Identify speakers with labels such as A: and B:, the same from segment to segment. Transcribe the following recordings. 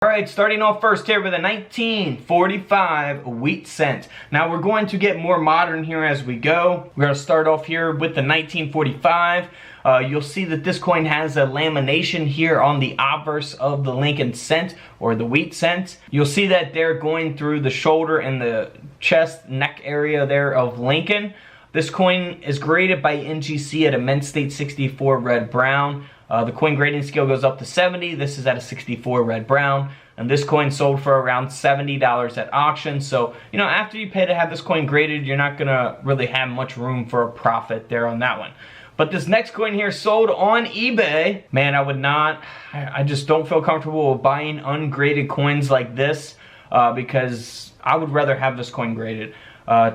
A: Alright, starting off first here with a 1945 wheat cent. Now we're going to get more modern here as we go. We're going to start off here with the 1945. You'll see that this coin has a lamination here on the obverse of the Lincoln cent or the wheat cent. You'll see that they're going through the shoulder and the chest, neck area there of Lincoln. This coin is graded by NGC at a Mint State 64 red brown. The coin grading scale goes up to 70. This is at a 64 red brown. And this coin sold for around $70 at auction. So, you know, after you pay to have this coin graded, you're not going to really have much room for a profit there on that one. But this next coin here sold on eBay. Man, I just don't feel comfortable with buying ungraded coins like this because I would rather have this coin graded.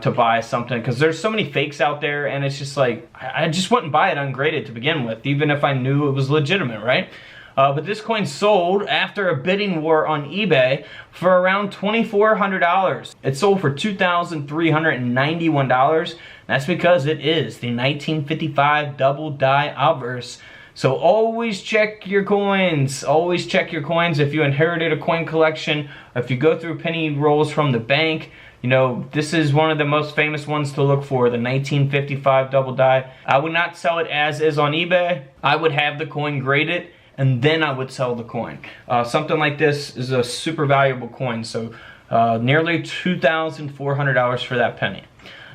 A: To buy something, because there's so many fakes out there, and it's just like I just wouldn't buy it ungraded to begin with, even if I knew it was legitimate, right? But this coin sold after a bidding war on eBay for around $2,400. It sold for $2,391. That's because it is the 1955 double die obverse. So always check your coins. Always check your coins. If you inherited a coin collection, if you go through penny rolls from the bank, you know, this is one of the most famous ones to look for, the 1955 double die. I would not sell it as is on eBay. I would have the coin graded, and then I would sell the coin. Something like this is a super valuable coin, so nearly $2,400 for that penny.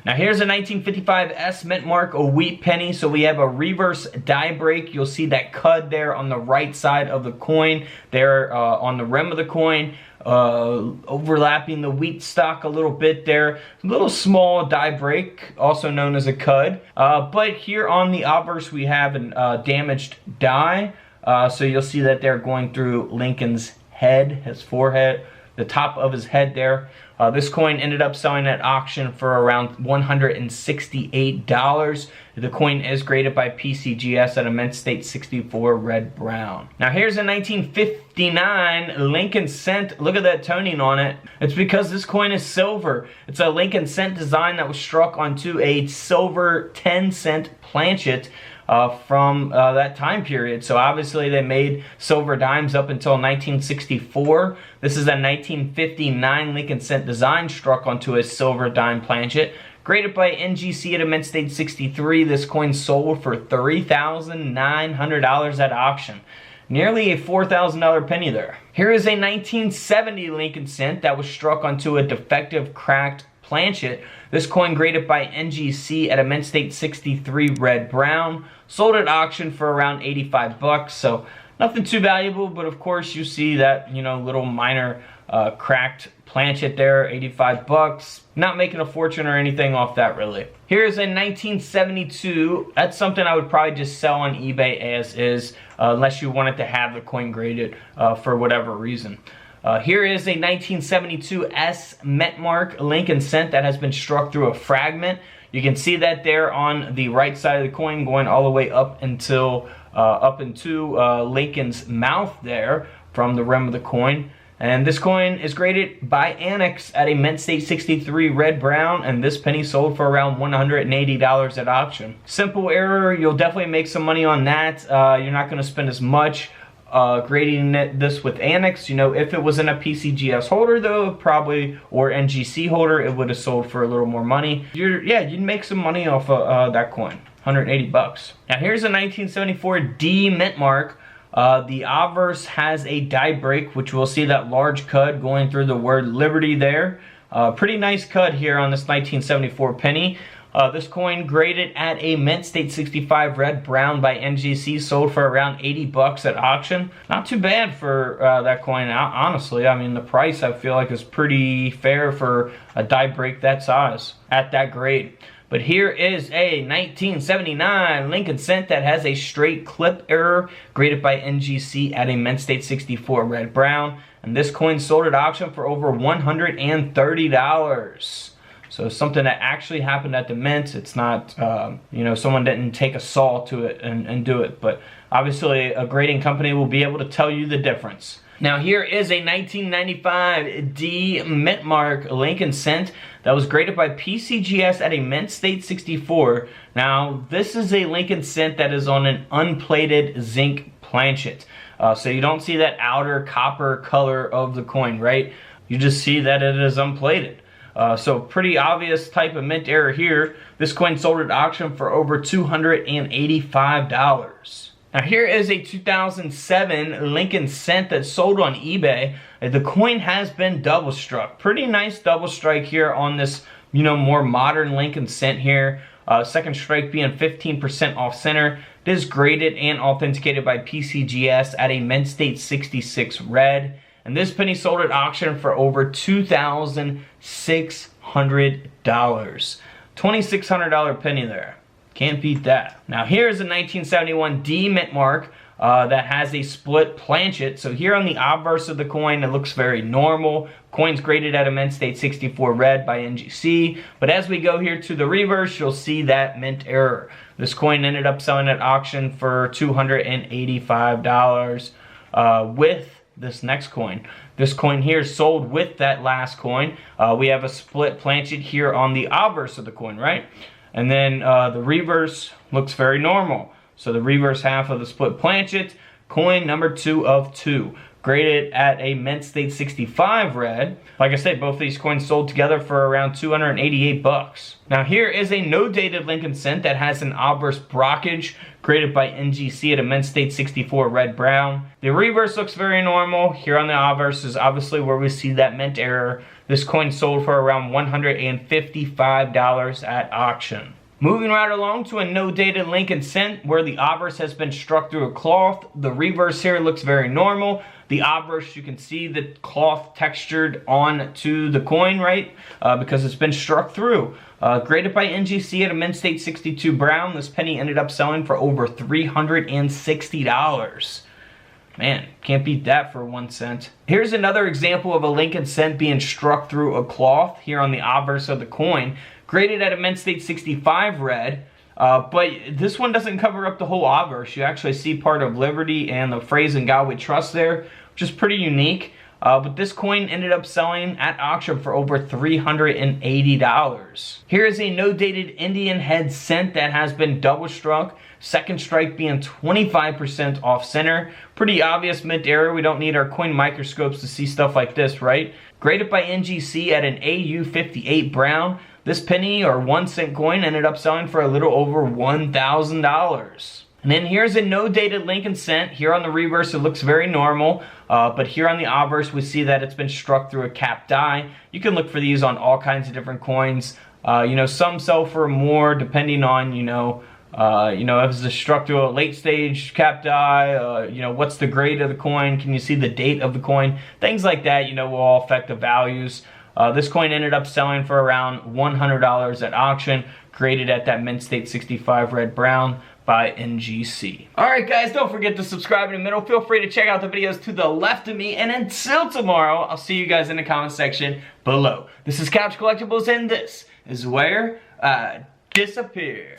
A: Now here's a 1955 S mint mark, a wheat penny. So we have a reverse die break. You'll see that cud there on the right side of the coin, there on the rim of the coin, overlapping the wheat stock a little bit there. A little small die break, also known as a cud. But here on the obverse we have a damaged die. So you'll see that they're going through Lincoln's head, his forehead, the top of his head there. This coin ended up selling at auction for around $168. The coin is graded by PCGS at a Mint State 64 red brown. Now here's a 1959 Lincoln cent. Look at that toning on it. It's because this coin is silver. It's a Lincoln cent design that was struck onto a silver 10-cent planchet from that time period. So obviously they made silver dimes up until 1964. This is a 1959 Lincoln cent design struck onto a silver dime planchet. Graded by NGC at a Mint State 63. This coin sold for $3,900 at auction. Nearly a $4,000 penny there. Here is a 1970 Lincoln cent that was struck onto a defective cracked planchet. This coin graded by NGC at a Mint State 63 red brown. Sold at auction for around 85 bucks. So nothing too valuable, but of course you see that, you know, little minor cracked planchet there, 85 bucks. Not making a fortune or anything off that really. Here's a 1972. That's something I would probably just sell on eBay as is, unless you wanted to have the coin graded for whatever reason. Here is a 1972 S mint mark Lincoln cent that has been struck through a fragment. You can see that there on the right side of the coin, going all the way up until up into Lincoln's mouth there from the rim of the coin. And this coin is graded by Annex at a Mint State 63 red brown, and this penny sold for around $180 at auction. Simple error, you'll definitely make some money on that. You're not going to spend as much grading this with Annex. You know, if it was in a PCGS holder though, probably, or NGC holder, it would have sold for a little more money. You'd make some money off of that coin, 180 bucks. Now here's a 1974 D mint mark. The obverse has a die break, which we'll see that large cud going through the word Liberty there. Pretty nice cud here on this 1974 penny. This coin graded at a Mint State 65 red brown by NGC, sold for around 80 bucks at auction. Not too bad for that coin, honestly. I mean, the price I feel like is pretty fair for a die break that size at that grade. But here is a 1979 Lincoln cent that has a straight clip error, graded by NGC at a Mint State 64 red brown. And this coin sold at auction for over $130. So something that actually happened at the mint. It's not, you know, someone didn't take a saw to it and do it. But obviously a grading company will be able to tell you the difference. Now here is a 1995 D mint mark Lincoln cent that was graded by PCGS at a Mint State 64. Now this is a Lincoln cent that is on an unplated zinc planchet. So you don't see that outer copper color of the coin, right? You just see that it is unplated. So pretty obvious type of mint error here. This coin sold at auction for over $285. Now here is a 2007 Lincoln cent that sold on eBay. The coin has been double struck. Pretty nice double strike here on this, more modern Lincoln cent here. Second strike being 15% off center. It is graded and authenticated by PCGS at a mint state 66 red. And this penny sold at auction for over $2,600. $2,600 penny there. Can't beat that. Now here's a 1971 D mint mark that has a split planchet. So here on the obverse of the coin, it looks very normal. Coin's graded at a mint state 64 red by NGC. But as we go here to the reverse, you'll see that mint error. This coin ended up selling at auction for $285 with this next coin. This coin here sold with that last coin. We have a split planchet here on the obverse of the coin, right? And then the reverse looks very normal. So the reverse half of the split planchet, coin number 2 of 2. Graded at a mint state 65 red. Like I said, both of these coins sold together for around 288 bucks. Now here is a no-dated Lincoln cent that has an obverse brockage, graded by NGC at a mint state 64 red brown. The reverse looks very normal. Here on the obverse is obviously where we see that mint error. This coin sold for around $155 at auction. Moving right along to a no-dated Lincoln cent where the obverse has been struck through a cloth. The reverse here looks very normal. The obverse, you can see the cloth textured onto the coin, right? Because it's been struck through. Graded by NGC at a mint state 62 brown. This penny ended up selling for over $360. Man, can't beat that for 1 cent. Here's another example of a Lincoln cent being struck through a cloth here on the obverse of the coin. Graded at a mint state 65 red, but this one doesn't cover up the whole obverse. You actually see part of Liberty and the phrase "In God We Trust" there, which is pretty unique. But this coin ended up selling at auction for over $380. Here is a no-dated Indian head cent that has been double struck. Second strike being 25% off center. Pretty obvious mint error. We don't need our coin microscopes to see stuff like this, right? Graded by NGC at an AU 58 brown. This penny or 1 cent coin ended up selling for a little over $1,000. And then here's a no-dated Lincoln cent. Here on the reverse, it looks very normal. But here on the obverse, we see that it's been struck through a capped die. You can look for these on all kinds of different coins. Some sell for more depending on, if it's struck through a late stage capped die, what's the grade of the coin? Can you see the date of the coin? Things like that, will all affect the values. This coin ended up selling for around $100 at auction, graded at that mint state 65 red brown by NGC. Alright guys, don't forget to subscribe in the middle. Feel free to check out the videos to the left of me. And until tomorrow, I'll see you guys in the comment section below. This is Couch Collectibles, and this is where I disappear.